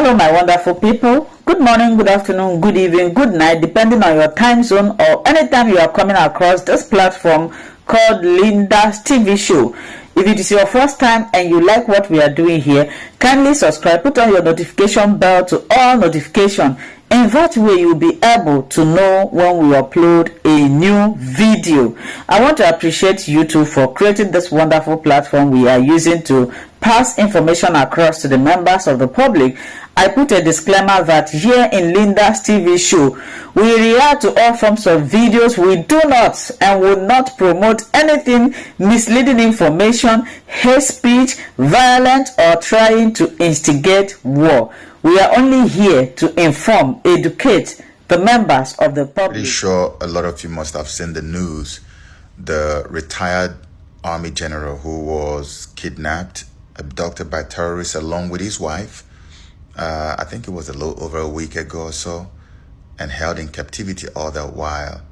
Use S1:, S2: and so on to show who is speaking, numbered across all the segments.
S1: Hello, my wonderful people. Good morning, good afternoon, good evening, good night, depending on your time zone or anytime you are coming across this platform called Linda's TV show. If it is your first time and you like what we are doing here, kindly subscribe, put on your notification bell to all notification. In that way, you'll be able to know when we upload a new video. I want to appreciate you too for creating this wonderful platform we are using to pass information across to the members of the public. I put a disclaimer that here in Linda's TV show, we react to all forms of videos. We do not and will not promote anything misleading information, hate speech, violence, or trying to instigate war. We are only here to inform, educate the members of the public.
S2: Pretty sure a lot of you must have seen the news. The retired army general who was kidnapped, abducted by terrorists along with his wife, I think it was a little over a week ago or so, and held in captivity all that while.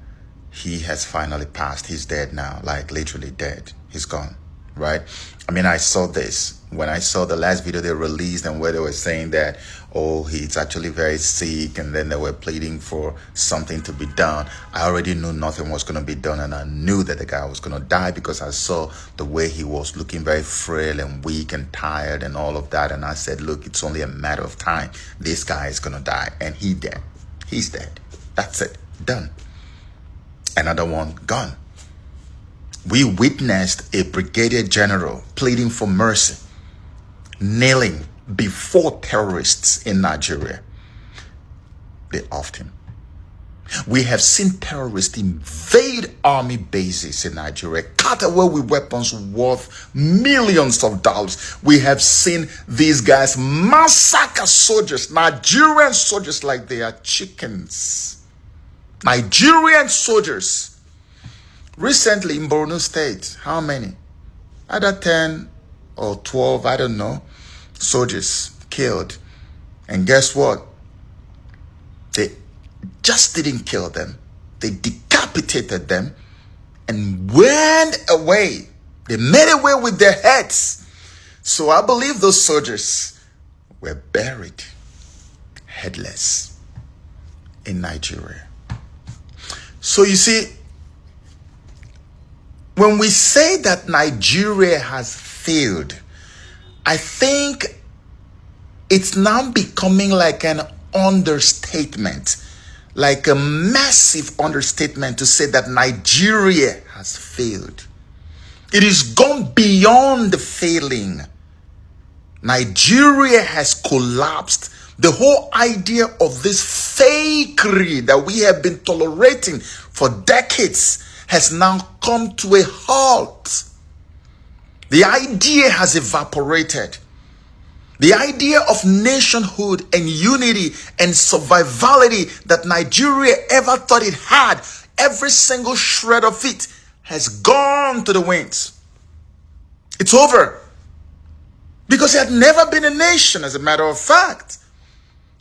S2: He has finally passed. He's dead now, like literally dead. He's gone, right? I mean, I saw this when I saw the last video they released, and where they were saying that, oh, he's actually very sick, and then they were pleading for something to be done. I already knew nothing was going to be done, and I knew that the guy was going to die because I saw the way he was looking very frail and weak and tired and all of that. And I said, look, it's only a matter of time. This guy is going to die, and he's dead. He's dead. That's it. Done. Another one gone. We witnessed a brigadier general pleading for mercy, kneeling before terrorists in Nigeria. They offed him. We have seen terrorists invade army bases in Nigeria, cut away with weapons worth millions of dollars. We have seen these guys massacre soldiers, Nigerian soldiers, like they are chickens. Nigerian soldiers. Recently in Borno State, how many? Either 10 or 12, I don't know, soldiers killed. And guess what? They just didn't kill them. They decapitated them and went away. They made away with their heads. So I believe those soldiers were buried headless in Nigeria. So you see, when we say that Nigeria has failed, I think it's now becoming like an understatement, like a massive understatement to say that Nigeria has failed. It has gone beyond the failing. Nigeria has collapsed. The whole idea of this fakery that we have been tolerating for decades has now come to a halt. The idea has evaporated. The idea of nationhood and unity and survivality that Nigeria ever thought it had, every single shred of it has gone to the winds. It's over. Because it had never been a nation, as a matter of fact.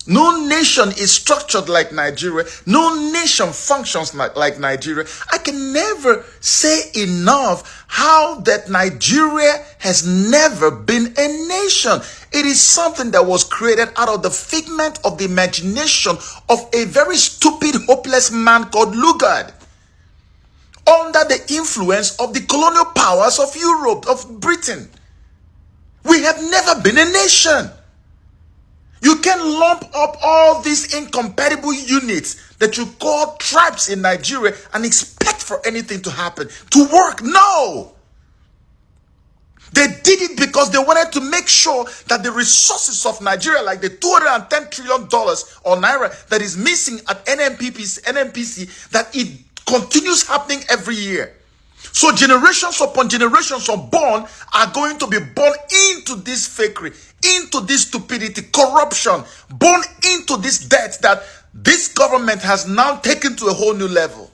S2: No nation is structured like Nigeria. No nation functions like Nigeria. I can never say enough how that Nigeria has never been a nation. It is something that was created out of the figment of the imagination of a very stupid, hopeless man called Lugard, under the influence of the colonial powers of Europe, of Britain. We have never been a nation. You can lump up all these incompatible units that you call tribes in Nigeria and expect for anything to happen, to work. No! They did it because they wanted to make sure that the resources of Nigeria, like the $210 trillion or naira that is missing at NNPC, that it continues happening every year. So generations upon generations unborn are going to be born into this fakery, into this stupidity, corruption, born into this debt that this government has now taken to a whole new level.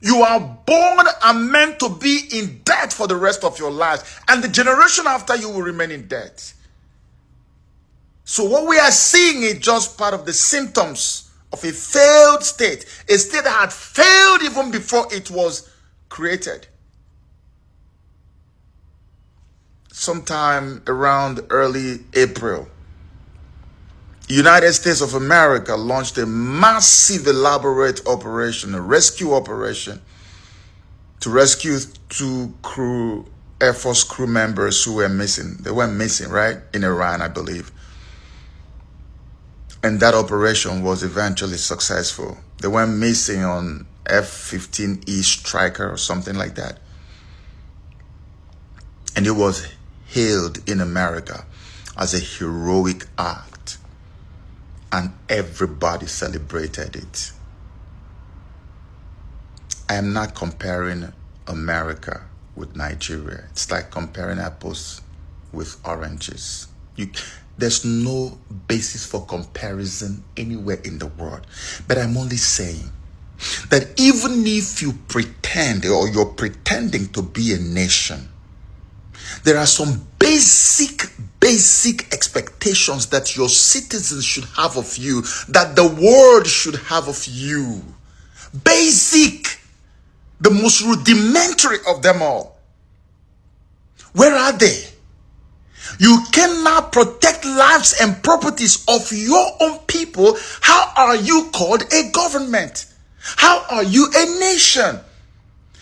S2: You are born and meant to be in debt for the rest of your lives, and the generation after you will remain in debt. So what we are seeing is just part of the symptoms of a failed state, a state that had failed even before it was created. Sometime around early April, United States of America launched a massive, elaborate operation, a rescue operation, to rescue 2 Air Force crew members who were missing. They went missing, right? In Iran, I believe. And that operation was eventually successful. They went missing on F-15E Striker or something like that. And it was hailed in America as a heroic act. And everybody celebrated it. I am not comparing America with Nigeria. It's like comparing apples with oranges. There's no basis for comparison anywhere in the world. But I'm only saying that even if you pretend or you're pretending to be a nation, there are some basic expectations that your citizens should have of you, that the world should have of you. Basic, the most rudimentary of them all. Where are they? You cannot protect lives and properties of your own people. How are you called a government? How are you a nation?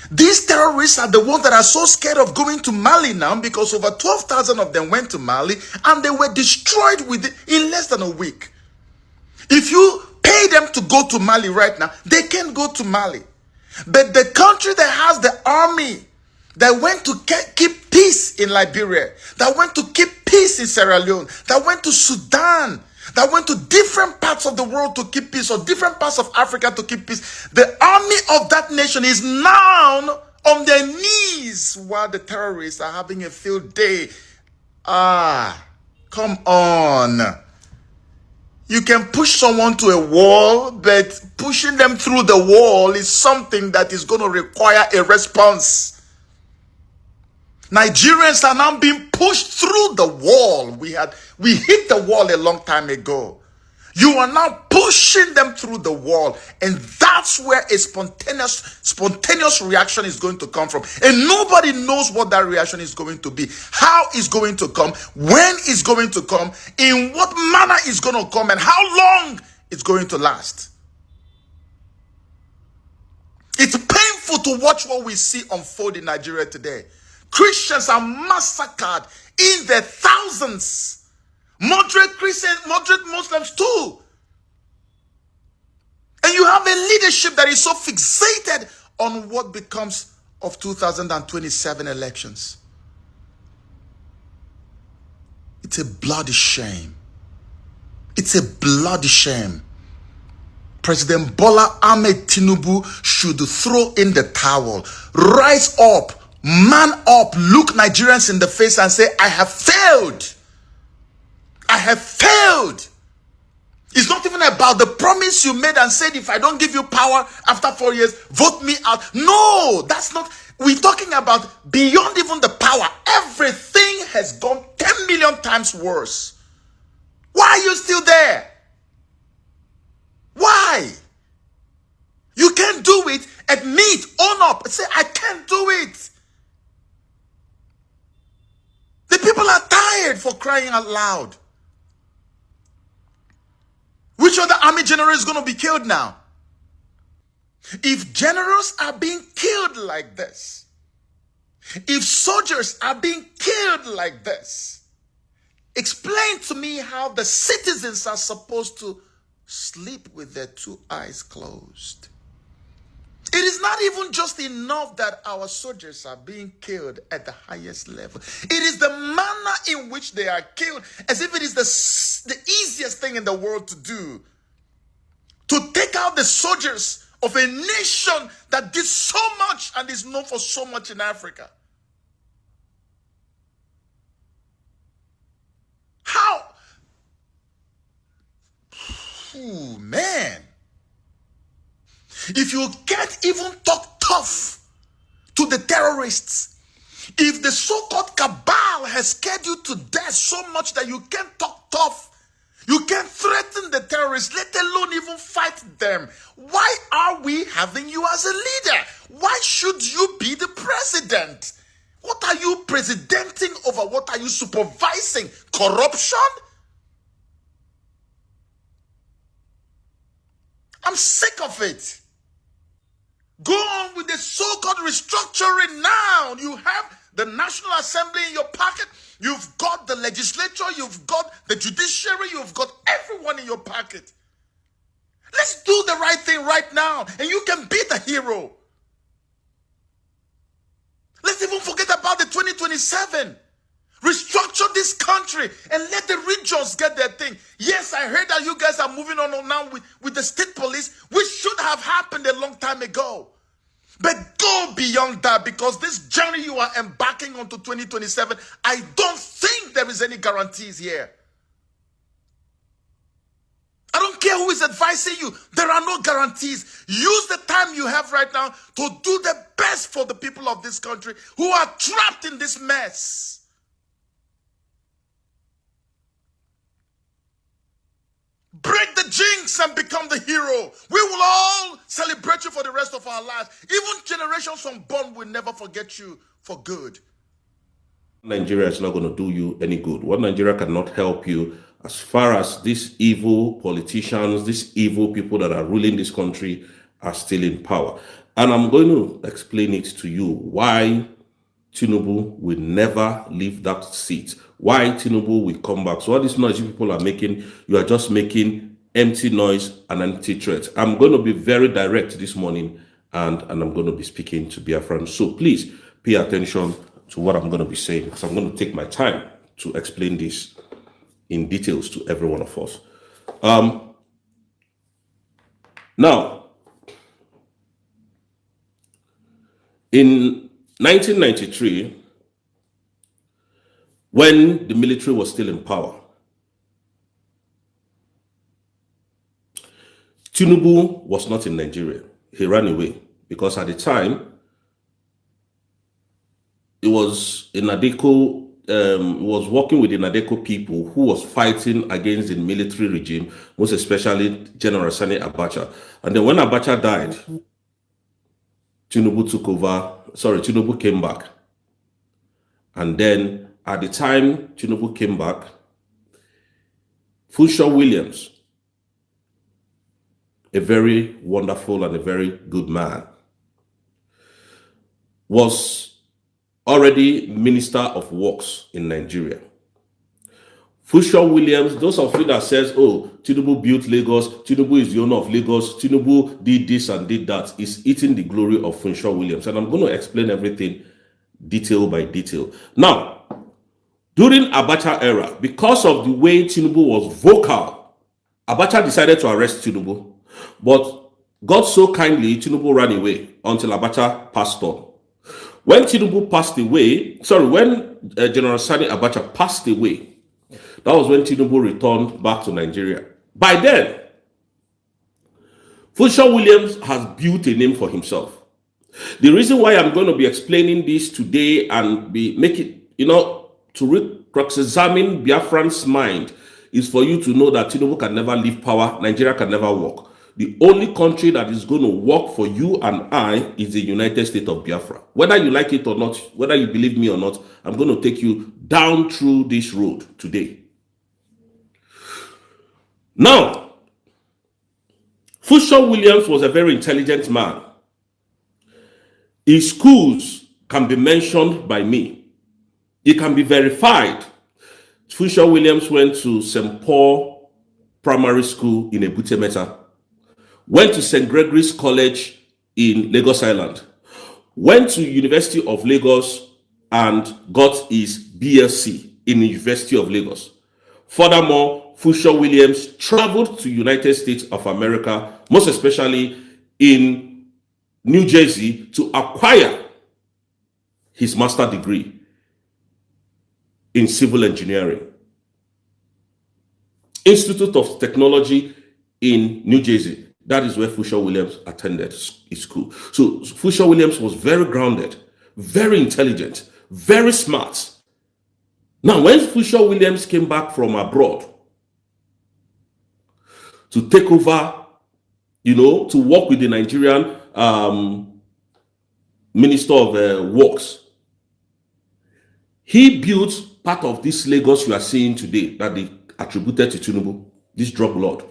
S2: These terrorists are the ones that are so scared of going to Mali now, because over 12,000 of them went to Mali and they were destroyed in less than a week. If you pay them to go to Mali right now, they can't go to Mali. But the country that has the army that went to keep peace in Liberia, that went to keep peace in Sierra Leone, that went to Sudan, that went to different parts of the world to keep peace, or different parts of Africa to keep peace. The army of that nation is now on their knees while the terrorists are having a field day. Come on. You can push someone to a wall, but pushing them through the wall is something that is going to require a response. Nigerians are now being pushed through the wall. We hit the wall a long time ago. You are now pushing them through the wall, and that's where a spontaneous reaction is going to come from. And nobody knows what that reaction is going to be, how it's going to come, when it's going to come, in what manner it's going to come, and how long it's going to last. It's painful to watch what we see unfold in Nigeria today. Christians are massacred in their thousands. Moderate Christians, moderate Muslims too. And you have a leadership that is so fixated on what becomes of 2027 elections. It's a bloody shame. It's a bloody shame. President Bola Ahmed Tinubu should throw in the towel. Rise up, man up, look Nigerians in the face and say, I have failed. I have failed. It's not even about the promise you made and said, if I don't give you power after 4 years, vote me out. No, that's not. We're talking about beyond even the power. Everything has gone 10 million times worse. Why are you still there? Why? You can't do it. Admit, own up, and say, I can't do it. The people are tired, for crying out loud. Which other army general is going to be killed now? If generals are being killed like this, if soldiers are being killed like this, explain to me how the citizens are supposed to sleep with their 2 eyes closed. It is not even just enough that our soldiers are being killed at the highest level. It is the manner in which they are killed, as if it is the easiest thing in the world to do. To take out the soldiers of a nation that did so much and is known for so much in Africa. How? Ooh, man. If you can't even talk tough to the terrorists, if the so-called cabal has scared you to death so much that you can't talk tough, you can't threaten the terrorists, let alone even fight them, why are we having you as a leader? Why should you be the president? What are you presidenting over? What are you supervising? Corruption? sick of it. Go on with the so-called restructuring now. You have the National Assembly in your pocket. You've got the legislature. You've got the judiciary. You've got everyone in your pocket. Let's do the right thing right now, and you can be the hero. Let's even forget about the 2027. Restructure this country and let the regions get their thing. Yes, I heard that you guys are moving on now with the state police, which should have happened a long time ago. But go beyond that, because this journey you are embarking on to 2027, I don't think there is any guarantees here. I don't care who is advising you. There are no guarantees. Use the time you have right now to do the best for the people of this country who are trapped in this mess. Break the jinx and become the hero. We will all celebrate you for the rest of our lives. Even generations unborn will never forget you for good.
S3: Nigeria is not going to do you any good. What Nigeria cannot help you, as far as these evil politicians, these evil people that are ruling this country are still in power. And I'm going to explain it to you why Tinubu will never leave that seat. Why Tinubu will come back. So all this noise you people are making, you are just making empty noise and empty threats. I'm going to be very direct this morning, and I'm going to be speaking to Biafran. So please pay attention to what I'm going to be saying, because I'm going to take my time to explain this in details to every one of us. Now, in 1993, when the military was still in power, Tinubu was not in Nigeria. He ran away because at the time, it was in Nadeko, was working with the Nadeko people who was fighting against the military regime, most especially General Sani Abacha. And then when Abacha died, Tinubu took over. Sorry, Tinubu came back. And then at the time Tinubu came back, Funshaw Williams, a very wonderful and a very good man, was already Minister of Works in Nigeria. Funshaw Williams, those of you that says, oh, Tinubu built Lagos, Tinubu is the owner of Lagos, Tinubu did this and did that, is eating the glory of Funshaw Williams. And I'm going to explain everything detail by detail. Now, during Abacha era, because of the way Tinubu was vocal, Abacha decided to arrest Tinubu. But God so kindly, Tinubu ran away until Abacha passed on. When Tinubu passed away, when General Sani Abacha passed away, that was when Tinubu returned back to Nigeria. By then, Funshaw Williams has built a name for himself. The reason why I'm going to be explaining this today and make it, to cross-examine Biafran's mind is for you to know that Tinubu can never leave power, Nigeria can never work. The only country that is going to work for you and I is the United States of Biafra. Whether you like it or not, whether you believe me or not, I'm going to take you down through this road today. Now, Funshaw Williams was a very intelligent man. His schools can be mentioned by me. It can be verified. Funshaw Williams went to St. Paul Primary School in Ebute Metta, went to St. Gregory's College in Lagos Island, went to University of Lagos and got his BSc in the University of Lagos. Furthermore, Funshaw Williams traveled to United States of America, most especially in New Jersey, to acquire his master's degree in civil engineering. Institute of Technology in New Jersey. That is where Funshaw Williams attended his school. So Funshaw Williams was very grounded, very intelligent, very smart. Now, when Funshaw Williams came back from abroad to take over, to work with the Nigerian Minister of Works, he built part of this Lagos you are seeing today that they attributed to Tinubu, this drug lord.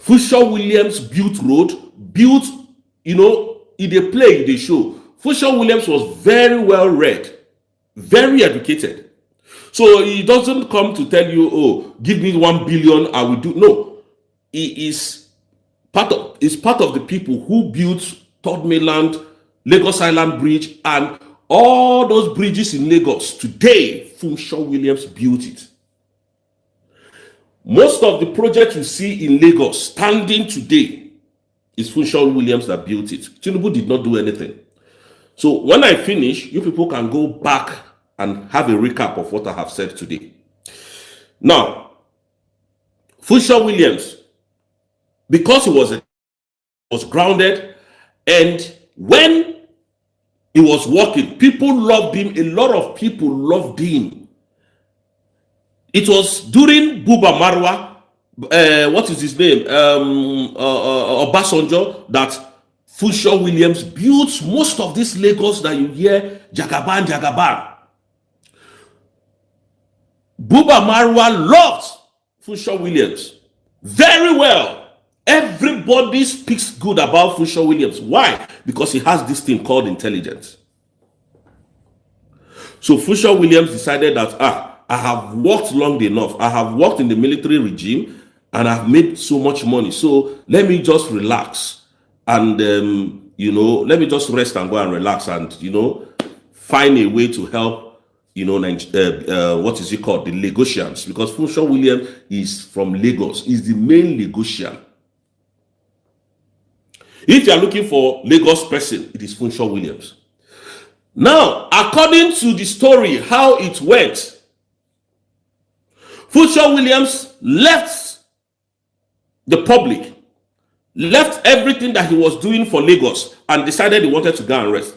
S3: Funshaw Williams built road, built, in the play, the show. Funshaw Williams was very well read, very educated. So he doesn't come to tell you, oh, give me 1 billion, I will do. No, he is part of the people who built Third Mainland, Lagos Island Bridge, and all those bridges in Lagos. Today, Funshaw Williams built it. Most of the projects you see in Lagos standing today is Funshaw Williams that built it. Tinubu did not do anything. So when I finish, you people can go back and have a recap of what I have said today. Now, Funshaw Williams, because he was grounded, and when he was working, people loved him. A lot of people loved him. It was during Buba Marwa, what is his name? Obasanjo, that Funshaw Williams built most of this Lagos that you hear, Jagaban, Jagaban. Buba Marwa loved Funshaw Williams very well. Everybody speaks good about Funshaw Williams. Why? Because he has this thing called intelligence. So Funshaw Williams decided that, I have worked long enough. I have worked in the military regime and I've made so much money. So let me just relax and, let me just rest and go and relax and, find a way to help, what is it called? The Lagosians. Because Funshaw Williams is from Lagos. He's the main Lagosian. If you are looking for Lagos person, it is Funshaw Williams. Now, according to the story, how it went, Funshaw Williams left the public, left everything that he was doing for Lagos, and decided he wanted to go and rest.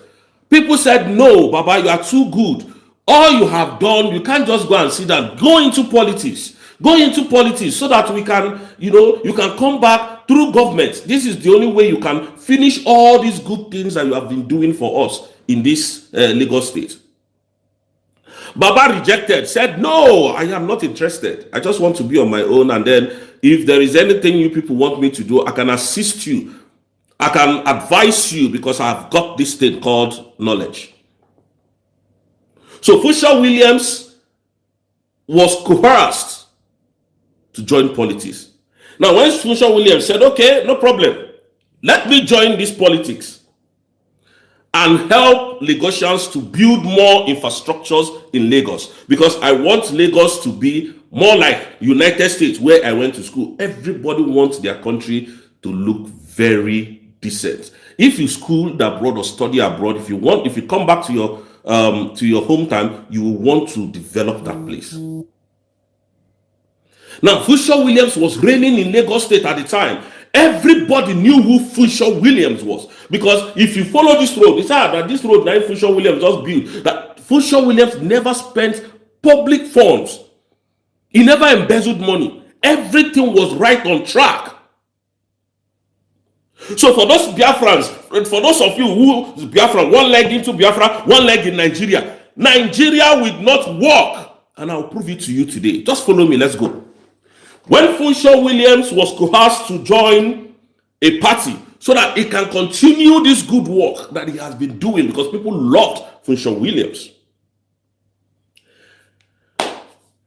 S3: People said, no, Baba, you are too good. All you have done, you can't just go and sit down. Go into politics. Go into politics so that we can, you can come back through government. This is the only way you can finish all these good things that you have been doing for us in this Lagos state. Baba rejected, said, no, I am not interested. I just want to be on my own. And then if there is anything you people want me to do, I can assist you. I can advise you because I've got this thing called knowledge. So Funshaw Williams was coerced to join politics. Now, when Funshaw Williams said, okay, no problem, let me join this politics and help Lagosians to build more infrastructures in Lagos, because I want Lagos to be more like United States, where I went to school. Everybody wants their country to look very decent. If you school abroad or study abroad, if you come back to your hometown, you will want to develop that place. Now, Funshaw Williams was reigning in Lagos State at the time. Everybody knew who Funshaw Williams was, because if you follow this road, it's hard that this road that Funshaw Williams just built, that Funshaw Williams never spent public funds. He never embezzled money. Everything was right on track. So for those Biafrans, for those of you who Biafra, one leg into Biafra, one leg in Nigeria, Nigeria will not work. And I'll prove it to you today. Just follow me, let's go. When Funshaw Williams was coerced to join a party so that he can continue this good work that he has been doing, because people loved Funshaw Williams.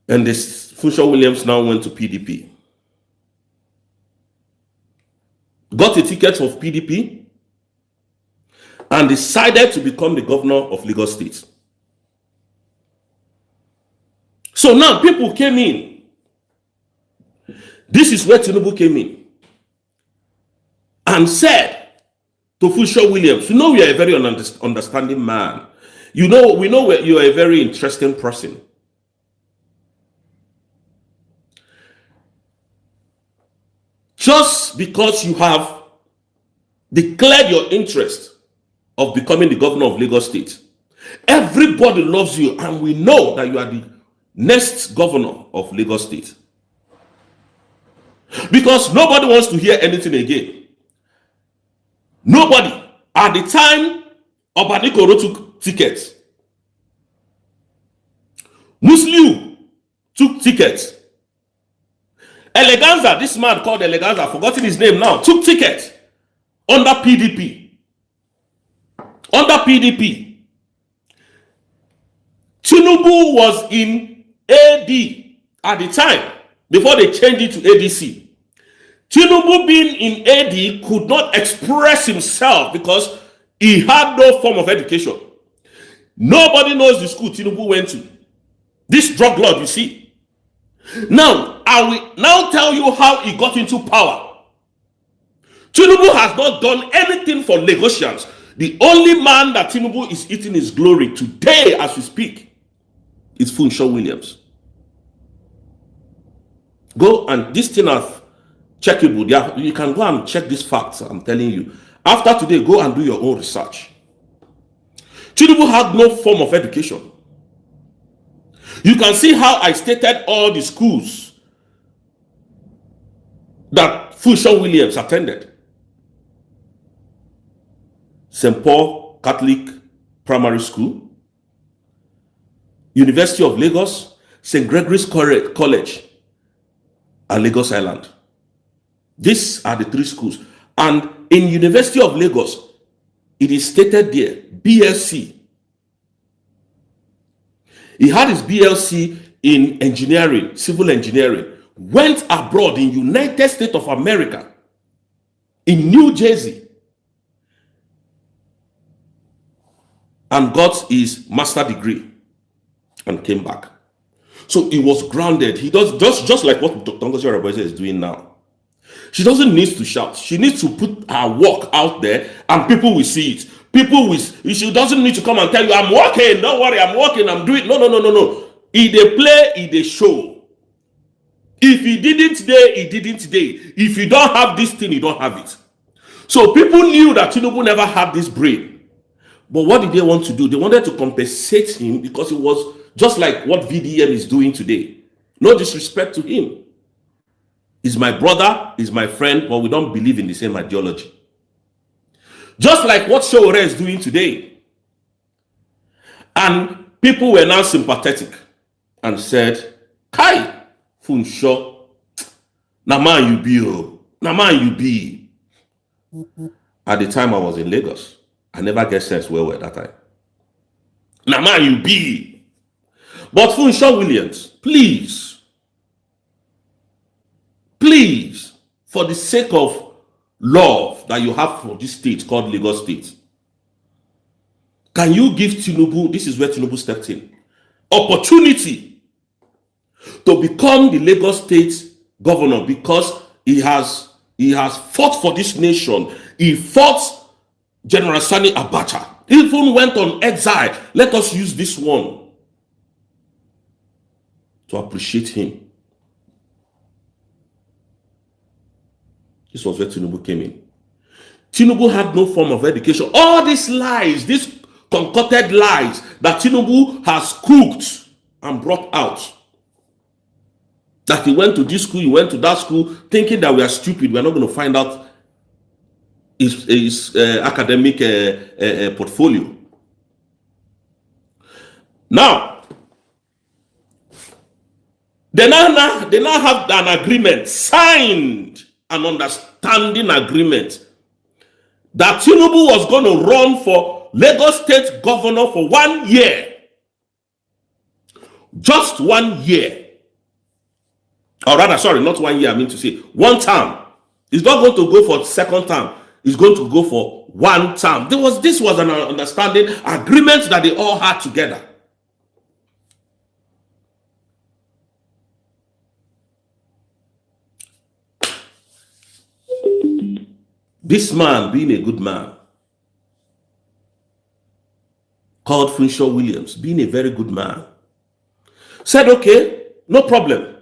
S3: And this Funshaw Williams now went to PDP. Got a ticket of PDP and decided to become the governor of Lagos State. So now people came in. This is where Tinubu came in and said to Funshaw Williams, you are a very understanding man. We know you are a very interesting person. Just because you have declared your interest of becoming the governor of Lagos State, everybody loves you, and we know that you are the next governor of Lagos State. Because nobody wants to hear anything again. Nobody. At the time, Obanikoro took tickets. Musliu took tickets. Eleganza, this man called Eleganza, I've forgotten his name now, took ticket under PDP. Under PDP. Tinubu was in AD at the time, before they changed it to ADC. Tinubu being in AD could not express himself because he had no form of education. Nobody knows the school Tinubu went to. This drug lord, you see. Now, I will now tell you how he got into power. Tinubu has not done anything for Lagosians. The only man that Tinubu is eating his glory today as we speak is Funshaw Williams. Go and this thing of checkable. You can go and check these facts. I'm telling you. After today, go and do your own research. Tinubu had no form of education. You can see how I stated all the schools that Funshaw Williams attended. St. Paul Catholic Primary School, University of Lagos, St. Gregory's College, and Lagos Island. These are the three schools. And in University of Lagos, it is stated there, BSc. He had his BLC in engineering, civil engineering, went abroad in United States of America, in New Jersey, and got his master's degree and came back. So he was grounded. He does just like what Dr. Ngozi Arabese is doing now. She doesn't need to shout. She needs to put her work out there and people will see it. People will, she doesn't need to come and tell you, I'm working, don't worry, I'm working, I'm doing. No. If they play, if they show. If he didn't today, he didn't today. If you don't have this thing, you don't have it. So people knew that Tinubu never had this brain. But what did they want to do? They wanted to compensate him because it was just like what VDM is doing today. No disrespect to him. He's my brother, he's my friend, but we don't believe in the same ideology. Just like what TÉRR0R is doing today. And people were now sympathetic and said, Kai, Funshaw, na man you be, oh, na man you be. At the time I was in Lagos, I never get sense where we were at that time. Na man you be. But Funshaw Williams, please, for the sake of love that you have for this state called Lagos State, can you give Tinubu, this is where Tinubu stepped in, opportunity to become the Lagos State governor because he has fought for this nation. He fought General Sani Abacha. He even went on exile. Let us use this one to appreciate him. This was where Tinubu came in. Tinubu had no form of education. All these lies, these concocted lies that Tinubu has cooked and brought out. That he went to this school, he went to that school, thinking that we are stupid. We are not going to find out his academic portfolio. Now, they now have an agreement signed. An understanding agreement that Tinubu was going to run for Lagos State governor for 1 year. Just 1 year. Or rather, sorry, not 1 year, I mean to say 1 term. He's not going to go for second term. He's going to go for 1 term. This was an understanding agreement that they all had together. This man, being a good man, called Funshaw Williams, being a very good man, said, okay, no problem.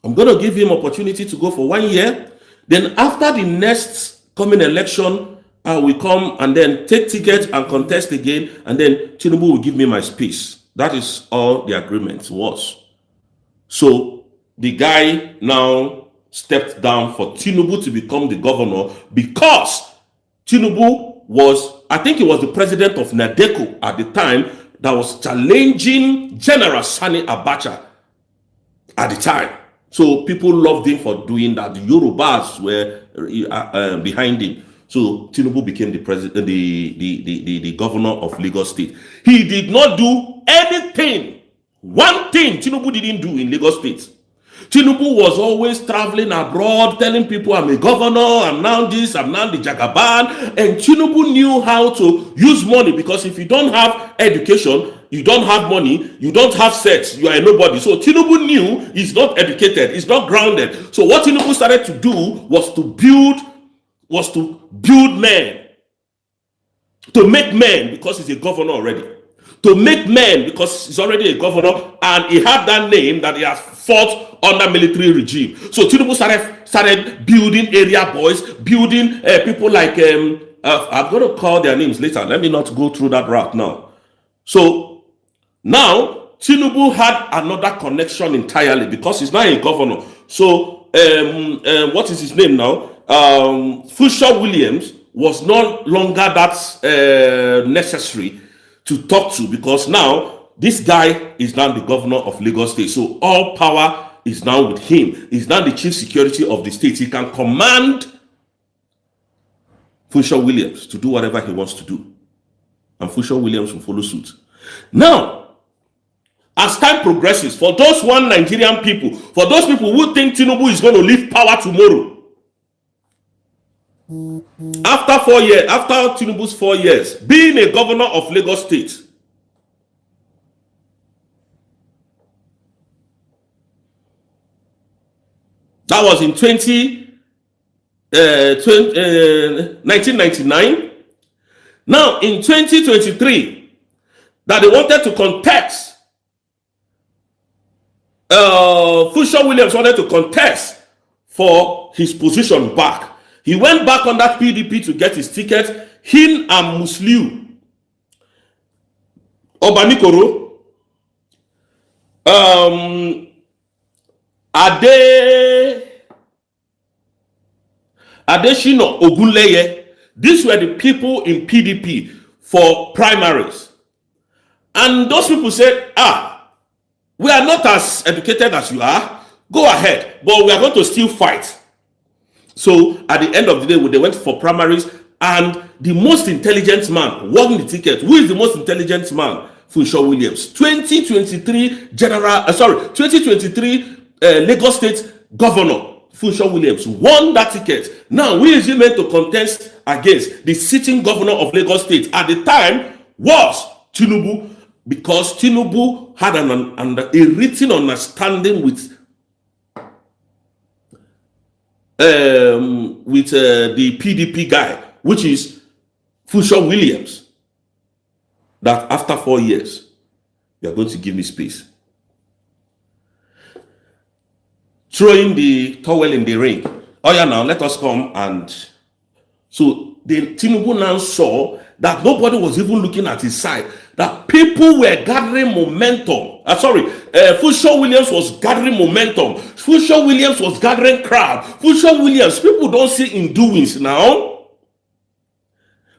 S3: I'm going to give him opportunity to go for 1 year. Then after the next coming election, I will come and then take tickets and contest again. And then Tinubu will give me my space. That is all the agreement was. So the guy now stepped down for Tinubu to become the governor because Tinubu was, I think he was the president of NADECO at the time, that was challenging General Sani Abacha at the time. So people loved him for doing that. The Yorubas were behind him. So Tinubu became the president, the governor of Lagos State. He did not do anything. One thing Tinubu didn't do in Lagos State. Tinubu was always traveling abroad, telling people, I'm a governor, I'm now this, I'm now the Jagaban. And Tinubu knew how to use money, because if you don't have education, you don't have money, you don't have sex, you are a nobody. So Tinubu knew he's not educated, he's not grounded. So what Tinubu started to do was to build men, to make men, because he's a governor already. To make men, because he's already a governor, and he had that name that he has fought under military regime. So Tinubu started building area boys, building people like I'm going to call their names later. Let me not go through that route now. So now Tinubu had another connection entirely, because he's now a governor. So what is his name now? Funsho Williams was no longer that necessary to talk to, because now this guy is now the governor of Lagos State. So all power is now with him. He's now the chief security of the state. He can command Funsho Williams to do whatever he wants to do, and Funsho Williams will follow suit. Now, as time progresses, for those one Nigerian people, for those people who think Tinubu is going to leave power tomorrow, after 4 years, after Tinubu's 4 years being a governor of Lagos State, that was in 1999. Now in 2023, that they wanted to contest, Funsho Williams wanted to contest for his position back. He went back on that PDP to get his ticket. Him and Musliu Obanikoro, Adeshino Ogunleye, these were the people in PDP for primaries. And those people said, we are not as educated as you are. Go ahead, but we are going to still fight. So at the end of the day, they went for primaries, and the most intelligent man won the ticket. Who is the most intelligent man? Funsho Williams. 2023 Lagos State Governor Funsho Williams won that ticket. Now, who is he meant to contest against? The sitting governor of Lagos State at the time was Tinubu, because Tinubu had a written understanding with the PDP guy, which is Funsho Williams, that after 4 years, you are going to give me space. Throwing the towel in the ring. Oh yeah, now let us come. And so the Tinubu now saw that nobody was even looking at his side, that people were gathering momentum. Funsho Williams was gathering momentum. Funsho Williams was gathering crowd. Funsho Williams, people don't see in doings now.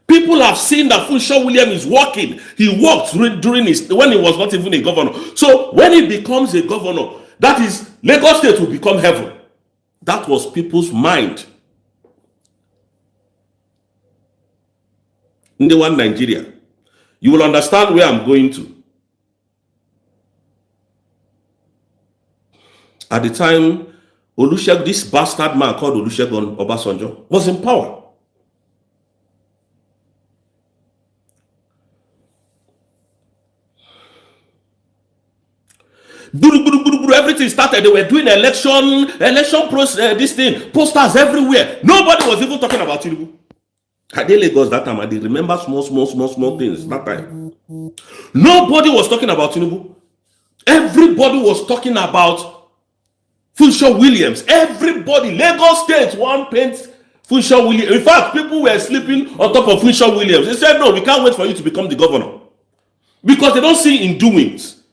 S3: People have seen that Funsho Williams is working. He worked during when he was not even a governor. So when he becomes a governor, that is, Lagos State will become heaven. That was people's mind. In the one Nigeria, you will understand where I'm going to. At the time, Olusegun, this bastard man called Olusegun Obasanjo, was in power. Everything started. They were doing election process, this thing, posters everywhere. Nobody was even talking about Tinubu. At Lagos that time, I did remember small things that time. Nobody was talking about Tinubu. Everybody was talking about Funsho Williams. Everybody, Lagos State, one paint Funsho Williams. In fact, people were sleeping on top of Funsho Williams. They said, no, we can't wait for you to become the governor, because they don't see in doings.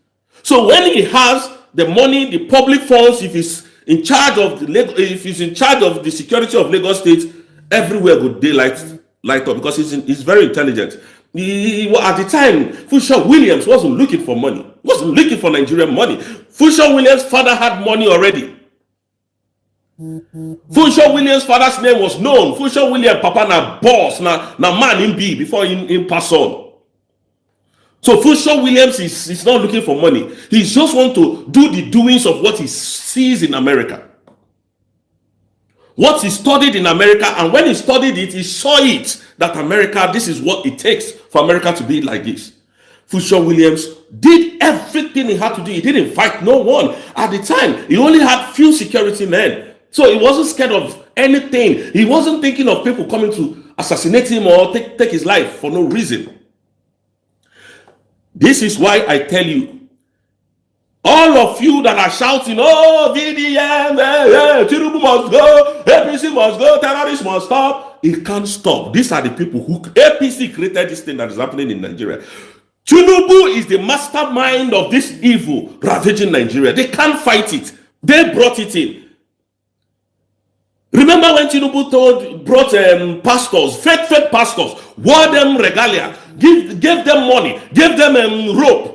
S3: So when he has the money, the public funds, if he's in charge of the security of Lagos State, everywhere would daylight up, because he's very intelligent. At the time, Funsho Williams wasn't looking for money, wasn't looking for Nigerian money. Funsho Williams' father had money already. Funshaw Williams' father's name was known. Funshaw Williams, papa na boss, na man in be before in pass on. So Funshaw Williams is not looking for money. He just want to do the doings of what he sees in America. What he studied in America, and when he studied it, he saw it, that America, this is what it takes for America to be like this. Funshaw Williams did everything he had to do. He didn't fight no one. At the time, he only had few security men. So he wasn't scared of anything. He wasn't thinking of people coming to assassinate him or take his life for no reason. This is why I tell you, all of you that are shouting, oh, VDM, Tinubu must go, APC must go, terrorists must stop. It can't stop. These are the people who, APC created this thing that is happening in Nigeria. Tinubu is the mastermind of this evil ravaging Nigeria. They can't fight it. They brought it in. Remember when Tinubu brought pastors, fake pastors, wore them regalia, gave them money, gave them rope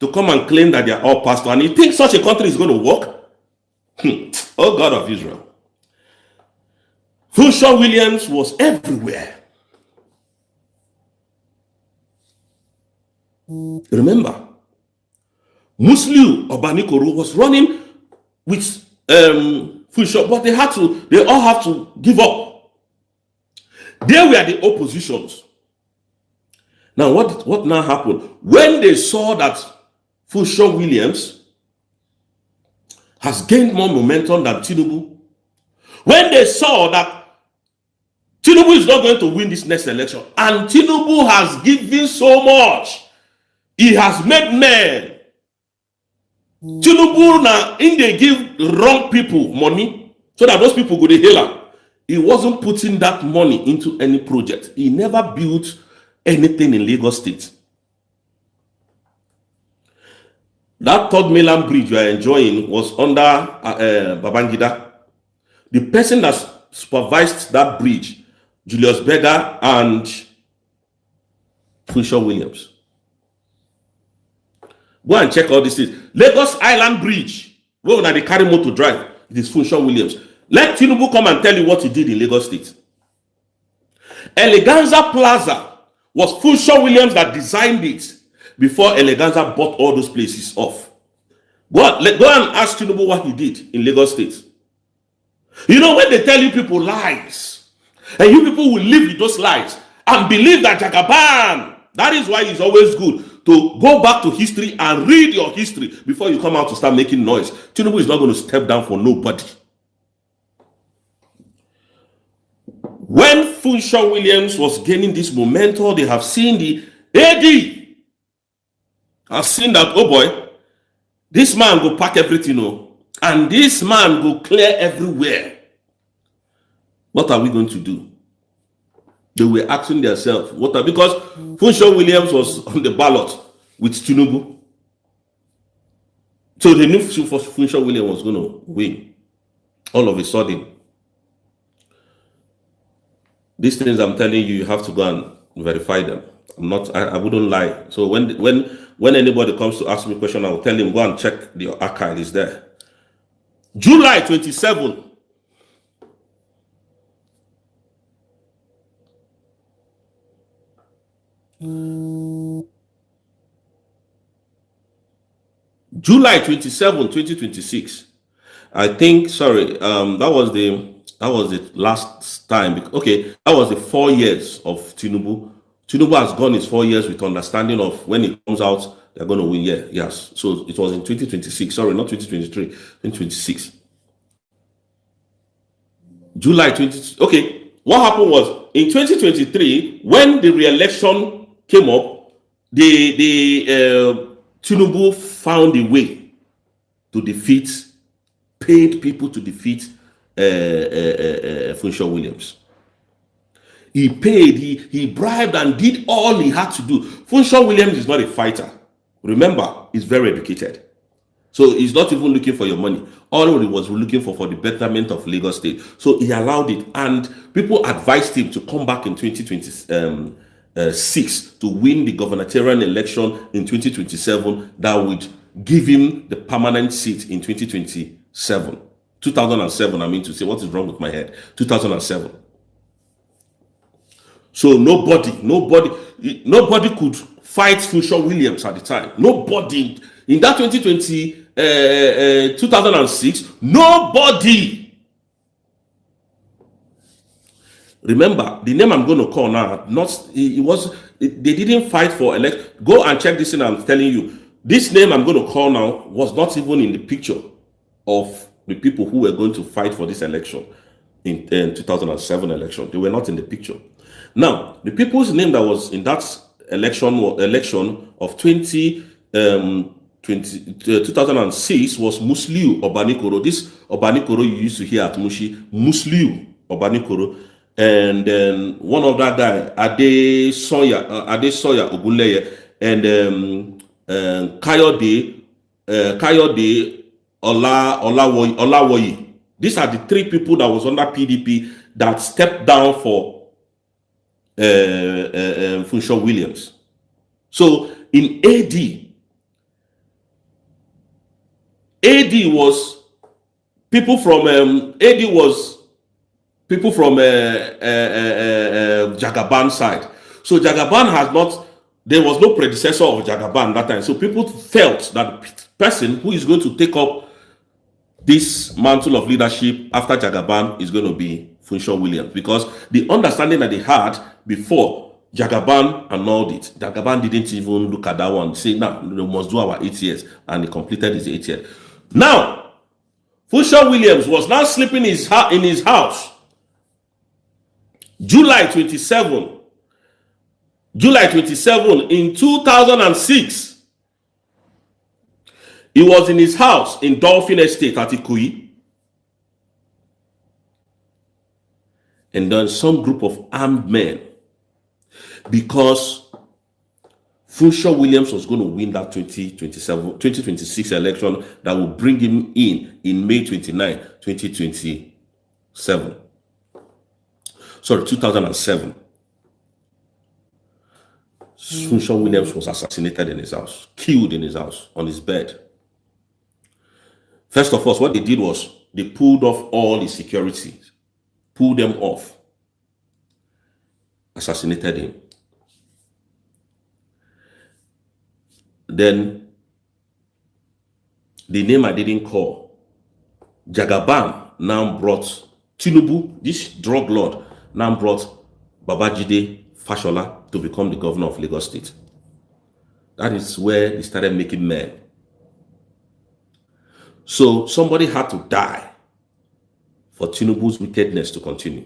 S3: to come and claim that they are all pastors, and you think such a country is going to work? Oh God of Israel. Funshaw Williams was everywhere. Remember, Musliu Obanikoro was running with Funshaw, but they all have to give up. They were the oppositions. Now, what now happened? When they saw that Funshaw Williams has gained more momentum than Tinubu, when they saw that Tinubu is not going to win this next election, and Tinubu has given so much, he has made men. Tinubu now, in they give wrong people money so that those people go to hell. He wasn't putting that money into any project. He never built anything in Lagos State. That third mainland bridge you are enjoying was under Babangida. The person that supervised that bridge, Julius Berger and Funshaw Williams. Go and check all these things. Lagos Island Bridge, where they carry motor drive, it is Funshaw Williams. Let Tinubu come and tell you what he did in Lagos State. Eleganza Plaza was Funshaw Williams that designed it before Eleganza bought all those places off. Go and ask Tinubu what he did in Lagos State. You know, when they tell you people lies, and you people will live with those lies and believe that Jagaban, that is why it's always good to go back to history and read your history before you come out to start making noise. Tinubu is not going to step down for nobody. When Funshaw Williams was gaining this momentum, they have seen the AD. Have seen that, oh boy, this man go pack everything, and this man go clear everywhere. What are we going to do? They were asking themselves, because Funshaw Williams was on the ballot with Tinubu. So they knew Funshaw Williams was going to win. All of a sudden, these things I'm telling you, you have to go and verify them. I wouldn't lie. So when anybody comes to ask me a question, I will tell him, go and check your archive is there. July 27. July 27, 2026. I think, sorry, that was the last time. Okay, that was the 4 years of Tinubu. Tinubu has gone his 4 years with understanding of when it comes out, they're going to win. Yeah, yes. So it was in 2026. Sorry, not 2023, 2026. July 20. Okay, what happened was in 2023, when the re-election came up, Tinubu found a way to defeat, paid people to defeat Funshaw Williams. He paid, he bribed and did all he had to do. Funshaw Williams is not a fighter. Remember, he's very educated. So he's not even looking for your money. All he was looking for the betterment of Lagos State. So he allowed it. And people advised him to come back in 2026 to win the gubernatorial election in 2027 that would give him the permanent seat in 2027 2007, I mean to say, what is wrong with my head? 2007. So nobody could fight Funshaw Williams at the time. Nobody in that 2006, nobody. Remember, the name I'm going to call now, they didn't fight for election. Go and check this in. I'm telling you, this name I'm going to call now was not even in the picture of the people who were going to fight for this election in 2007 election. They were not in the picture. Now, the people's name that was in that election of 2006 was Musliu Obanikoro. This Obanikoro you used to hear at Mushi, Musliu Obanikoro. And then one of that guy, Ade Soya Ogunleye, and Kayode Olawoyi. These are the three people that was under PDP that stepped down for Funshaw Williams. So in AD was people from Jagaban side. So Jagaban has not, there was no predecessor of Jagaban that time. So people felt that the person who is going to take up this mantle of leadership after Jagaban is going to be Funshaw Williams, because the understanding that they had before Jagaban annulled it, Jagaban didn't even look at that one, say, nah, we must do our 8 years, and he completed his 8 years. Now, Funshaw Williams was now sleeping in his house. July 27 in 2006, he was in his house in Dolphin Estate at Ikoyi. And then some group of armed men, because Funshaw Williams was going to win that 2026 election that will bring him in May 29, 2027. Sorry, 2007. Funshaw Williams was assassinated in his house, killed in his house, on his bed. First of all, what they did was they pulled off all the security, pulled them off, assassinated him. Then the name I didn't call, Jagaban now brought Tinubu, this drug lord, now brought Babajide Fashola to become the governor of Lagos State. That is where they started making men. So somebody had to die for Tinubu's wickedness to continue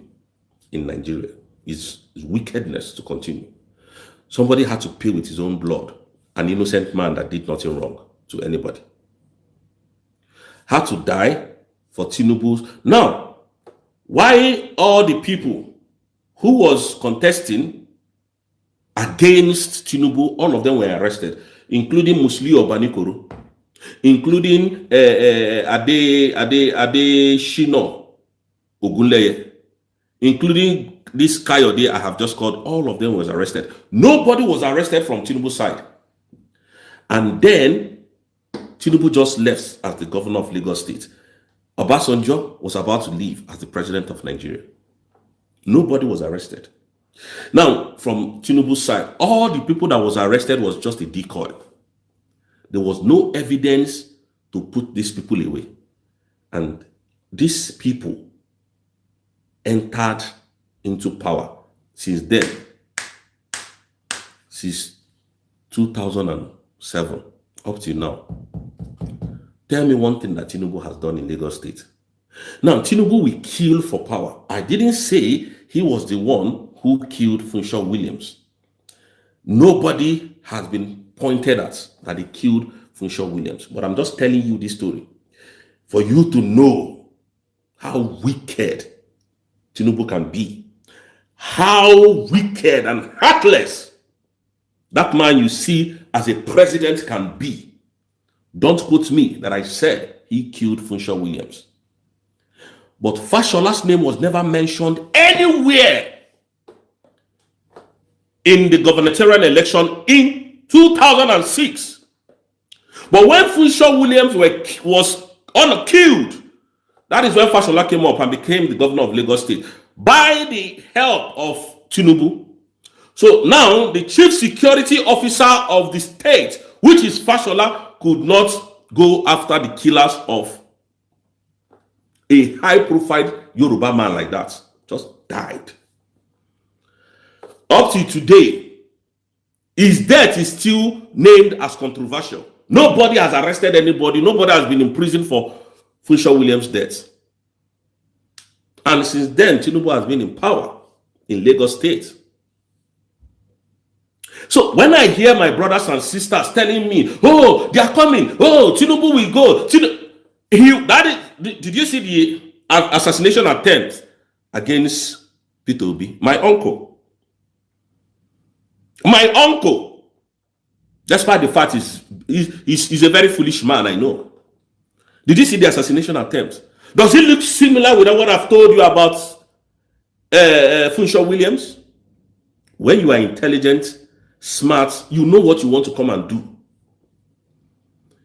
S3: in Nigeria. His wickedness to continue. Somebody had to pay with his own blood. An innocent man that did nothing wrong to anybody had to die for Tinubu's. Now, why all the people who was contesting against Tinubu, all of them were arrested, including Musliu Obanikoro, including Ade Shino Ogunleye, including this Kayode I have just called. All of them was arrested. Nobody was arrested from Tinubu's side. And then Tinubu just left as the governor of Lagos State. Obasanjo was about to leave as the president of Nigeria. Nobody was arrested. Now, from Tinubu's side, all the people that was arrested was just a decoy. There was no evidence to put these people away. And these people entered into power since then, since 2007 up till now. Tell me one thing that Tinubu has done in Lagos State. Now, Tinubu will kill for power. I didn't say he was the one who killed Funshaw Williams. Nobody has been pointed at that he killed Funshaw Williams. But I'm just telling you this story for you to know how wicked Tinubu can be. How wicked and heartless that man you see as a president can be. Don't quote me that I said he killed Funshaw Williams. But Fashola's name was never mentioned anywhere in the gubernatorial election in 2006. But when Funshaw Williams was killed, That is when Fashola came up and became the governor of Lagos State by the help of Tinubu. So now the chief security officer of the state, which is Fashola, could not go after the killers of a high-profile Yoruba man like that. Just died. Up to today, his death is still named as controversial. Nobody has arrested anybody. Nobody has been in prison for Funsho Williams' death. And since then, Tinubu has been in power in Lagos State. So when I hear my brothers and sisters telling me, oh, they are coming, oh, Tinubu will go. Did you see the assassination attempt against Peter Obi? My uncle. Despite the fact he's a very foolish man, I know. Did you see the assassination attempt? Does it look similar with what I've told you about Funsho Williams? When you are intelligent, smart, you know what you want to come and do.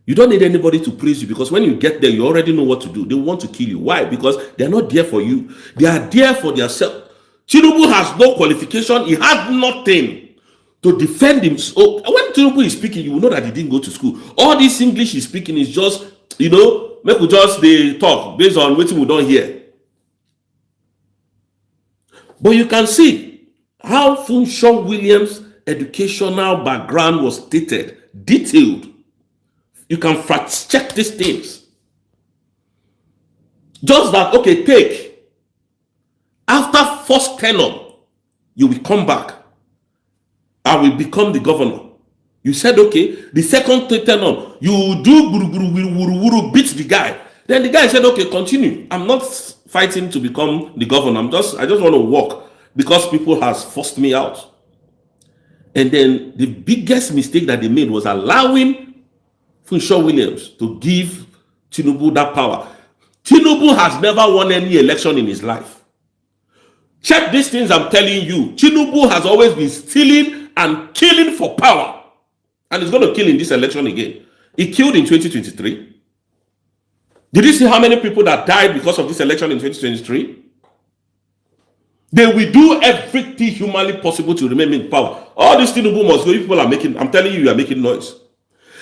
S3: You don't need anybody to praise you, because when you get there, you already know what to do. They want to kill you. Why? Because they are not there for you. They are there for themselves. Tinubu has no qualification. He has nothing to defend himself. So when Tinubu is speaking, you will know that he didn't go to school. All this English he's speaking is just, make we just they talk based on what we don't hear. But you can see how Funsho Williams' educational background was stated, detailed. You can fact check these things. Just that, okay, take. After first tenure, you will come back. I will become the governor. You said, okay, the second tenure, you do guru, beat the guy. Then the guy said, okay, continue. I'm not fighting to become the governor. I just want to walk because people has forced me out. And then the biggest mistake that they made was allowing Funsho Williams to give Tinubu that power. Tinubu has never won any election in his life. Check these things I'm telling you. Tinubu has always been stealing and killing for power. And he's going to kill in this election again. He killed in 2023. Did you see how many people that died because of this election in 2023? They will do everything humanly possible to remain in power. All these Tinubu must go. People are making, I'm telling you, you are making noise.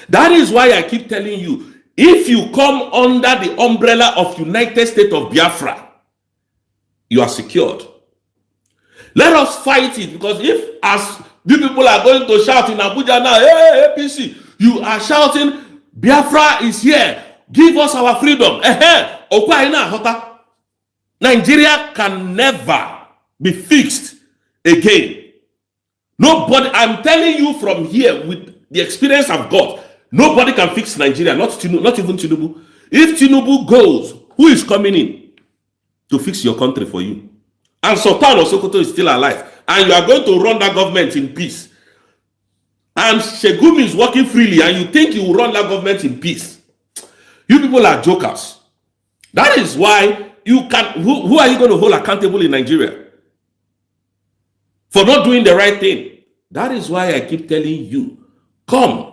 S3: That is why I keep telling you, if you come under the umbrella of United States of Biafra, you are secured. Let us fight it, because if as the people are going to shout in Abuja now, hey, APC, you are shouting, Biafra is here, give us our freedom. Nigeria can never be fixed again. Nobody, I'm telling you from here with the experience I've got, nobody can fix Nigeria, not even Tinubu. If Tinubu goes, who is coming in to fix your country for you? And Sultan of Sokoto is still alive. And you are going to run that government in peace. And Shegumi is working freely, and you think you will run that government in peace. You people are jokers. That is why you can, who are you going to hold accountable in Nigeria for not doing the right thing? That is why I keep telling you, come.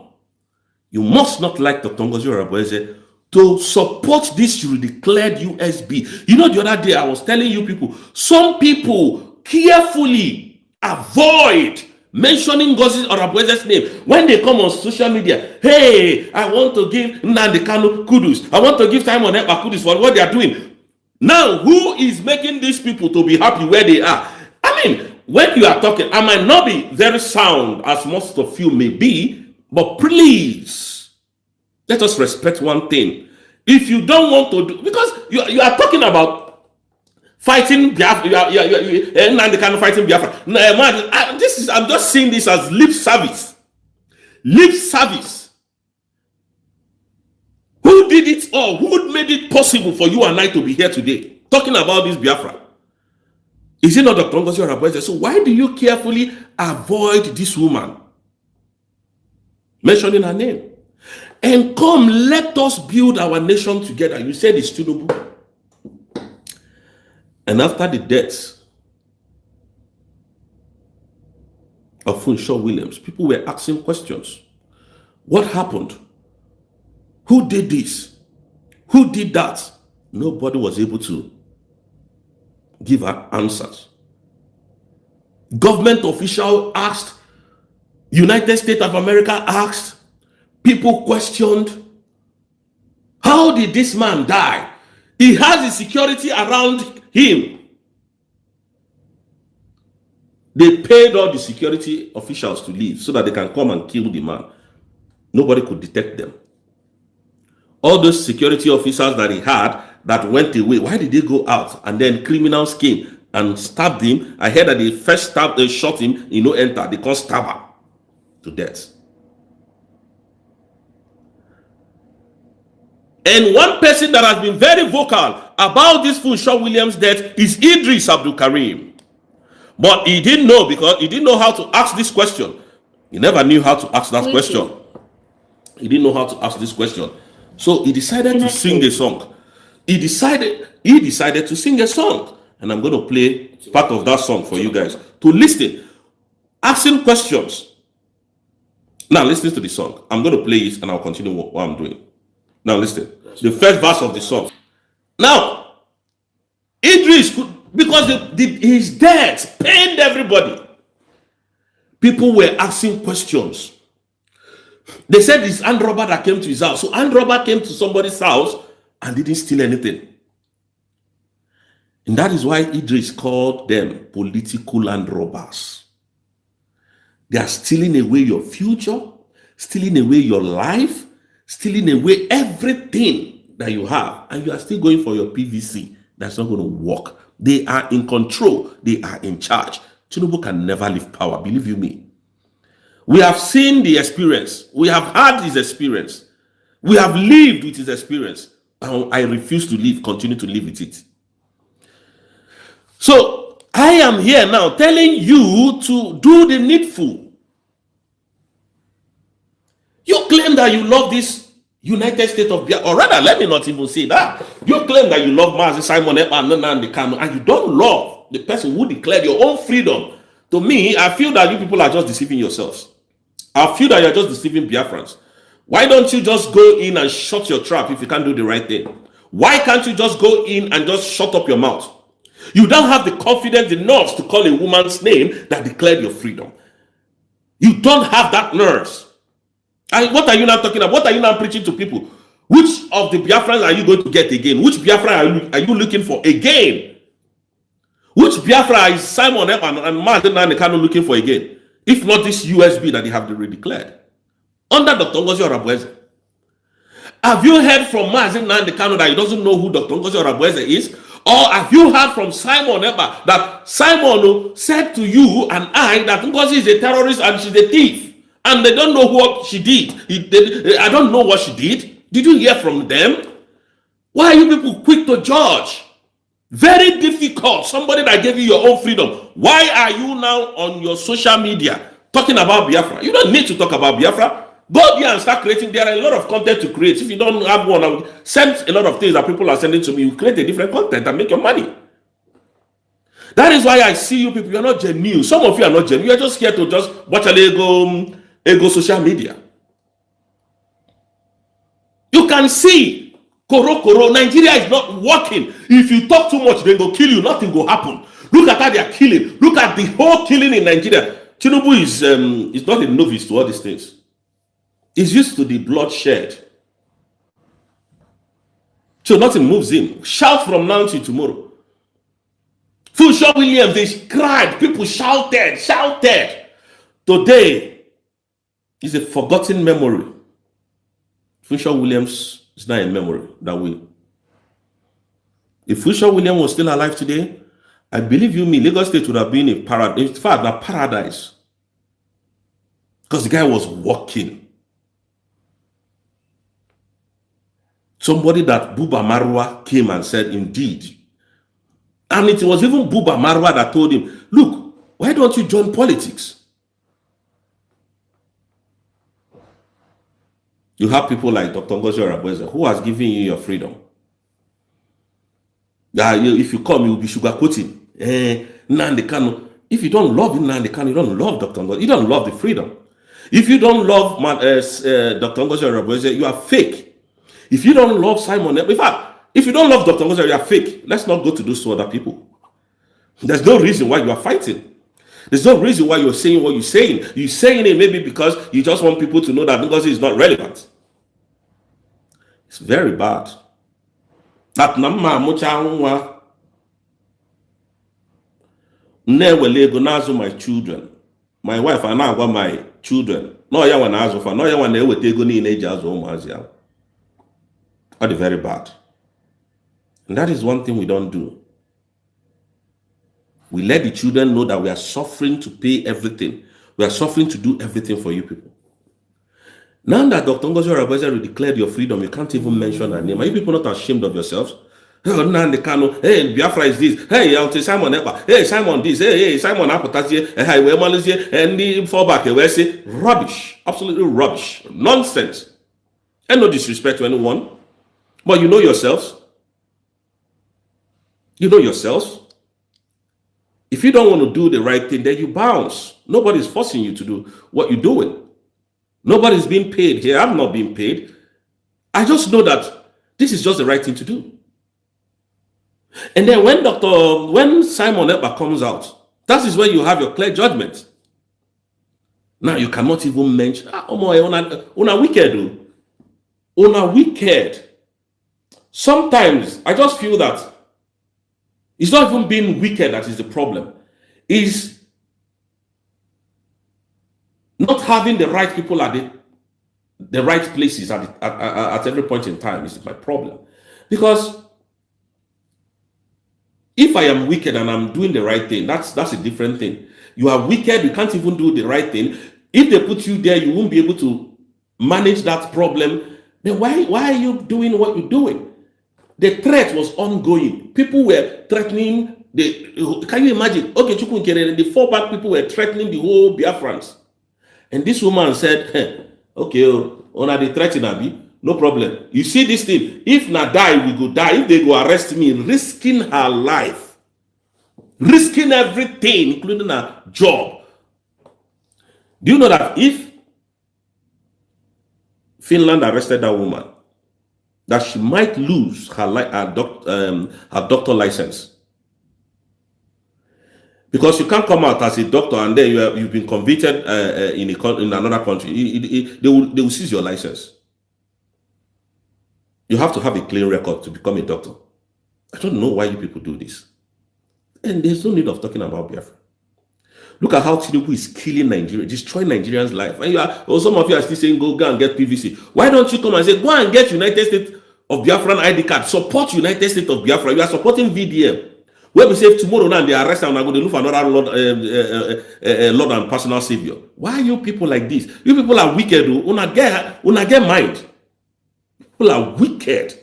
S3: You must not like Dr. Ngozi Oreboweze to support this declared USB. You know, the other day I was telling you people, some people carefully avoid mentioning Ngozi Orebowele's name when they come on social media. Hey, I want to give Nnamdi Kanu kudos. I want to give Simon Ekpa kudos for what they are doing. Now, who is making these people to be happy where they are? I mean, when you are talking, I might not be very sound as most of you may be, but please, let us respect one thing. If you don't want to do, because you are talking about fighting Biafra, and the kind of fighting Biafra. I'm just seeing this as lip service. Lip service. Who did it all? Who made it possible for you and I to be here today talking about this Biafra? Is it not Dr. Ngozi Oreboweze? So why do you carefully avoid this woman mentioning her name? And come, let us build our nation together. You said it's Tinubu. And after the death of Funsho Williams, people were asking questions. What happened? Who did this? Who did that? Nobody was able to give her answers. Government official asked, United States of America asked, people questioned, how did this man die? He has the security around him. They paid all the security officials to leave so that they can come and kill the man. Nobody could detect them. All those security officers that he had that went away, why did they go out? And then criminals came and stabbed him. I heard that they first shot him, enter. They can't stab him to death. And one person that has been very vocal about this Funshaw Williams' death is Idris Abdul Karim. But he didn't know, because he didn't know how to ask this question. He never knew how to ask that question. He didn't know how to ask this question. So he decided to sing a song. He decided to sing a song. And I'm going to play part of that song for you guys to listen. Asking questions. Now listen to the song. I'm going to play it and I'll continue what I'm doing. Now listen. The first verse of the song. Now, Idris could, because his death pained everybody. People were asking questions. They said it's armed robber that came to his house. So armed robber came to somebody's house and didn't steal anything. And that is why Idris called them political armed robbers. They are stealing away your future, stealing away your life, stealing away everything that you have. And you are still going for your PVC. That's not going to work. They are in control. They are in charge. Tinubu can never leave power. Believe you me. We have seen the experience. We have had his experience. We have lived with his experience. And I refuse to continue to live with it. So I am here now telling you to do the needful. You claim that you love this United States of Biafra, or rather, let me not even say that. You claim that you love Mazi Simon Ekpa and Nnamdi Kanu, and you don't love the person who declared your own freedom. To me, I feel that you people are just deceiving yourselves. I feel that you're just deceiving Biafrans. Why don't you just go in and shut your trap if you can't do the right thing? Why can't you just go in and just shut up your mouth? You don't have the confidence enough to call a woman's name that declared your freedom. You don't have that nerves. And what are you now talking about? What are you now preaching to people? Which of the Biafrans are you going to get again? Which Biafra are you looking for again? Which Biafra is Simon Ekpa and Mazi Nnamdi Kanu looking for again? If not this USB that they have already declared. Under Dr. Ngozi Orabueze. Have you heard from Mazi Nnamdi Kanu that he doesn't know who Dr. Ngozi Orabueze is? Or have you heard from Simon Ekpa that Simon said to you and I that Ngozi is a terrorist and she's a thief? And they don't know what she did. I don't know what she did. Did you hear from them? Why are you people quick to judge? Very difficult. Somebody that gave you your own freedom. Why are you now on your social media talking about Biafra? You don't need to talk about Biafra. Go there and start creating. There are a lot of content to create. If you don't have one, I will send a lot of things that people are sending to me. You create a different content and make your money. That is why I see you people. You are not genuine. Some of you are not genuine. You are just here to just watch a ego social media. You can see Koro, Nigeria is not working. If you talk too much, they go kill you. Nothing will happen. Look at how they are killing. Look at the whole killing in Nigeria. Tinubu is not a novice to all these things. He's used to the bloodshed. So nothing moves him. Shout from now to tomorrow. Funshaw Williams, they cried. People shouted. Today is a forgotten memory. Funshaw Williams is not a memory that we. If Funshaw Williams was still alive today, I believe you me, Lagos State would have been a paradise. In fact, a paradise. Because the guy was working. Somebody that Buba Marwa came and said, indeed. And it was even Buba Marwa that told him, look, why don't you join politics? You have people like Dr. Ngozi Orabueze who has given you your freedom. If you come, you'll be sugarcoating. Nnamdi Kanu. If you don't love Nnamdi Kanu, you don't love Dr. Ngozi. You don't love the freedom. If you don't love Dr. Ngozi Orabueze, you are fake. If you don't love Simon Ekpa, in fact, If you don't love Dr. Ngozi, you are fake. Let's not go to those two other people. There's no reason why you are fighting. There's no reason why you're saying what you're saying. You're saying it maybe because you just want people to know that Ngozi is not relevant. It's very bad. That my children. My wife and I want my children. No, ya want azo for no, ya want to take go in azo. That is very bad. And that is one thing we don't do. We let the children know that we are suffering to pay everything. We are suffering to do everything for you people. Now that Dr. Ngozi Orebeze declared your freedom, you can't even mention her name. Are you people not ashamed of yourselves? Hey, Biafra is this. Hey, I'll say Simon Epa. Hey, Simon this. Hey, Simon Apotasie. Hey, we're Malaysia. And the fallback. We say rubbish. Absolutely rubbish. Nonsense. And no disrespect to anyone. But you know yourselves. You know yourselves. If you don't want to do the right thing, then you bounce. Nobody's forcing you to do what you're doing. Nobody's being paid here. I'm not being paid. I just know that this is just the right thing to do. And then when Simon Epa comes out, that is when you have your clear judgment. Now you cannot even mention, una wicked. Una wicked. Sometimes I just feel that it's not even being wicked that is the problem. It's not having the right people at the right places at every point in time is my problem. Because if I am wicked and I'm doing the right thing, that's a different thing. You are wicked, you can't even do the right thing. If they put you there, you won't be able to manage that problem. Then why are you doing what you're doing? The threat was ongoing. People were threatening. Can you imagine? Okay, the 4 back people were threatening the whole Biafrans. And this woman said, hey, okay, on the threatening, Abi, no problem. You see this thing, if na die, we go die. If they go arrest me, risking her life, risking everything, including her job. Do you know that if Finland arrested that woman, that she might lose her doctor license? Because you can't come out as a doctor and then you've been convicted in another country. They will seize your license. You have to have a clean record to become a doctor. I don't know why you people do this. And there's no need of talking about Biafra. Look at how Tinubu is killing Nigeria, destroying Nigerians' life. And some of you are still saying, go and get PVC. Why don't you come and say, go and get United States of Biafran ID card. Support United States of Biafra. You are supporting VDM. Where we say tomorrow now they arrest and are going to look for another Lord and personal savior. Why are you people like this? You people are wicked. Una get mind. People are wicked.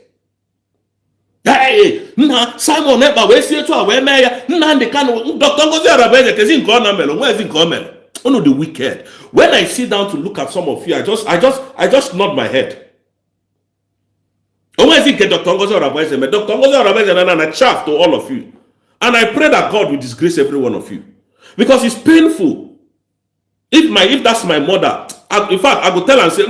S3: Hey, Simon Epa, we see to where mayor, the kind of Dr. Ngozi Orebeze, because in Ghana, where is in Ghana? Oh, the wicked. When I sit down to look at some of you, I just nod my head. Where is it Dr. Ngozi Orebeze? Dr. Ngozi Orebeze and I chaff to all of you. And I pray that God will disgrace every one of you. Because it's painful. If that's my mother, in fact, I go tell and say,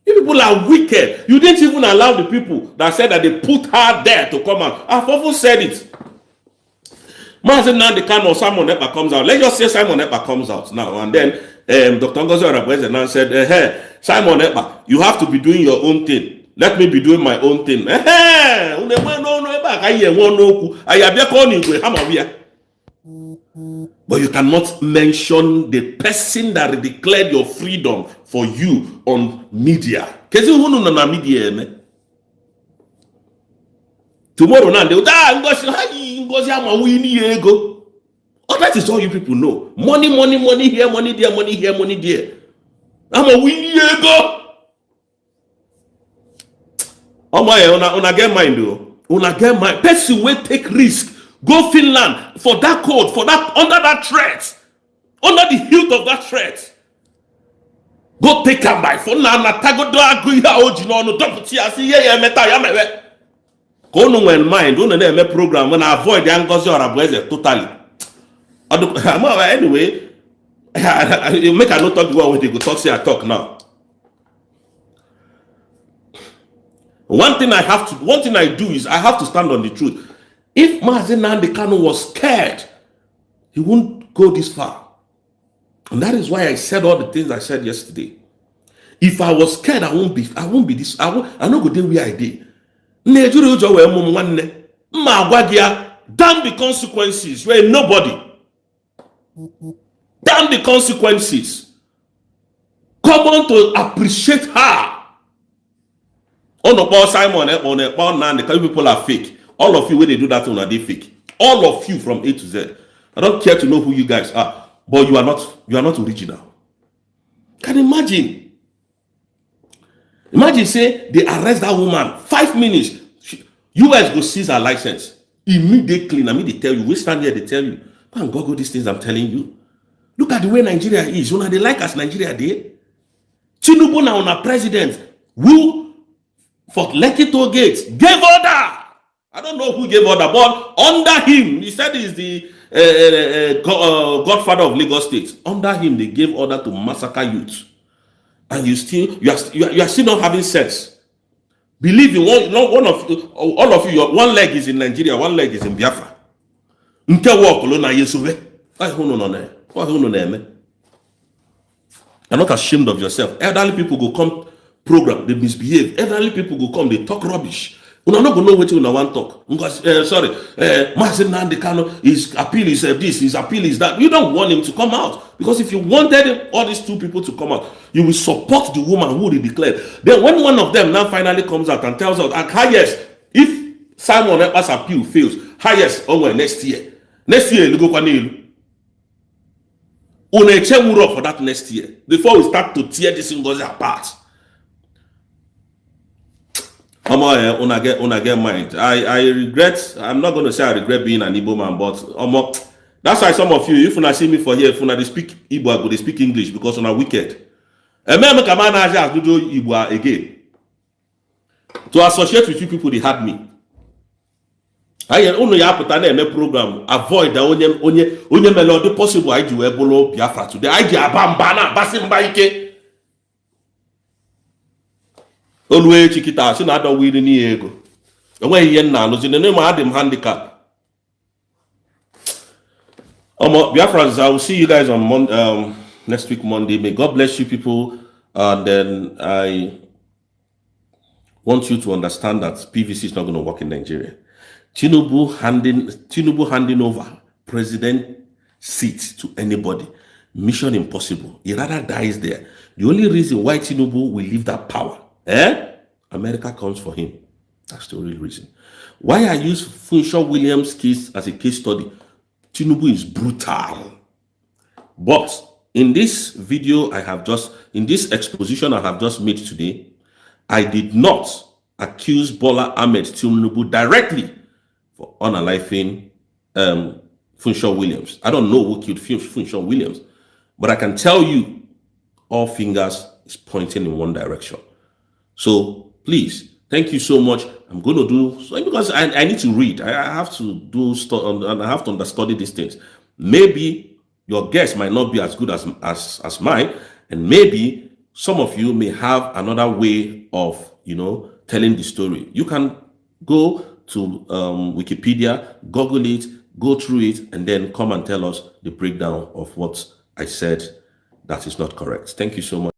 S3: you people are wicked. You didn't even allow the people that said that they put her there to come out. I've often said it. Now the kind of Simon Epa comes out. Let's just say Simon Epa comes out now. And then Dr. Ngozi Orebeze now said, hey, Simon Epa, you have to be doing your own thing. Let me be doing my own thing. But you cannot mention the person that declared your freedom for you on media. Tomorrow now they will oh, that is all you people know. Money here, money there, money here, money there. I'm a winning ego. Oh my, una get mind though. Una get mind. Person will take risk. Go Finland for that code, for that under that threat, under the hilt of that threat. Go take a by for now. Tago do agree how no don't see. I see meta ya mewe. Go no when mind. Don't let me program when I avoid the Ngozi Orebeze totally. Anyway, you make a note of what they go talk. Say I talk now. One thing I do is I have to stand on the truth. If Mazi Nnamdi Kanu was scared, he wouldn't go this far. And that is why I said all the things I said yesterday. If I was scared, I won't be this. I not go there where I did. Damn the consequences. Where nobody. Damn the consequences. Come on to appreciate her. On the ball, Simon, on the ball, the people are fake. All of you, when they do that, they fake. All of you from A to Z. I don't care to know who you guys are, but you are not original. Can you imagine? Imagine, say, they arrest that woman, 5 minutes. US go seize her license. Immediately, they tell you, we stand here, they tell you, go and Google these things I'm telling you. Look at the way Nigeria is. When they like us, Nigeria did. Tinubu now on our president, who for Lekki toll gates gave order. I don't know who gave order, but under him, he said he's the godfather of Lagos State. Under him, they gave order to massacre youth. And you are still not having sense. Believe in all of you, one leg is in Nigeria, one leg is in Biafra. You're not ashamed of yourself. Elderly people go come program, they misbehave. Elderly people go come, they talk rubbish. You're not going to know what you want to talk. Sorry, Mazi Nnamdi Kanu, his appeal is this, his appeal is that. You don't want him to come out. Because if you wanted all these two people to come out, you will support the woman who they declared. Then when one of them now finally comes out and tells us, highest, if Simon Ekpa's appeal fails, highest, next year, you go for that next year before we start to tear this thing apart. Una get mind. I regret. I'm not going to say I regret being an Igbo man, but that's why some of you, if you see me for here, if you they speak Igbo, I go they speak English because you are wicked. And me come on do Igbo again. To associate with you people, they had me. I only have put a program. Avoid the only melody possible. I do Ebolo Biafra today. I do Abambana Basimbaike. Always Chikita. So not we need ego. Away yen now. In the name of Adam handicap. Biafrans, I will see you guys on next week Monday. May God bless you people. And then I want you to understand that PVC is not going to work in Nigeria. Tinubu handing over president seat to anybody. Mission impossible. He rather dies there. The only reason why Tinubu will leave that power, America comes for him. That's the real reason. Why I use Funshaw Williams' case as a case study. Tinubu is brutal. But in this video in this exposition I have just made today, I did not accuse Bola Ahmed Tinubu directly for unaliving Funshaw Williams. I don't know who killed Funshaw Williams, but I can tell you all fingers is pointing in one direction. So please, thank you so much. I'm going to do so because I need to read. I have to do and I have to understudy these things. Maybe your guess might not be as good as mine, and maybe some of you may have another way of telling the story. You can go to Wikipedia, Google it, go through it, and then come and tell us the breakdown of what I said that is not correct. Thank you so much.